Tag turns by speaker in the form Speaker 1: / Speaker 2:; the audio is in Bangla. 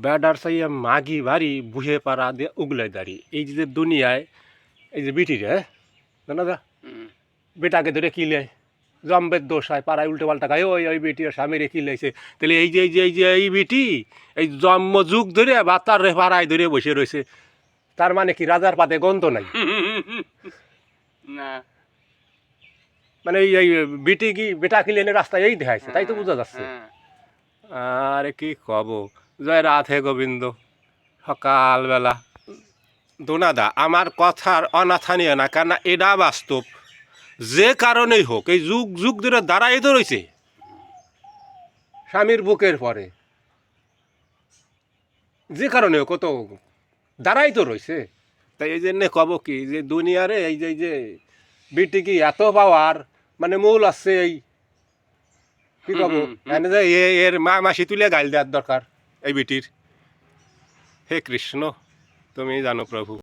Speaker 1: বেডার চাইয়া মাগি বাড়ি বুহে পাড়া দিয়ে উগলাই দাঁড়ি এই যে দুনিয়ায় এই যে বিটি রে জানা যা বেটাকে ধরে কিলে জম্বের দোষ হয় পাড়ায় উল্টো পাল্টা খায় ওই ওই বেটি স্বামীরে কিলাইছে তাহলে এই বিটি এই জন্ম যুগ ধরে বা তার পাড়ায় ধরে বসে রয়েছে তার মানে কি রাজার পাতে গন্ধ নাই
Speaker 2: না
Speaker 1: মানে এই বিটি কি বেটা কিলে এনে রাস্তায় এই দেখাইছে তাই তো বোঝা যাচ্ছে আরে কি কব জয় রাধে গোবিন্দ সকালবেলা দোনাদা আমার কথার অনাথা নিয়ে না কেন এটা বাস্তব যে কারণেই হোক এই যুগ যুগ ধরে দাঁড়াই তো রয়েছে স্বামীর বুকের পরে যে কারণে হোক তো দাঁড়াই তো রয়েছে তাই এই জন্যে কব কি যে দুনিয়ারে এই যে বিটি কি এত পাওয়ার মানে মূল আছে এই কি কব এর মা মাসি তুলে গাইল দেওয়ার দরকার এই বিটির হে কৃষ্ণ তুমি জানো প্রভু।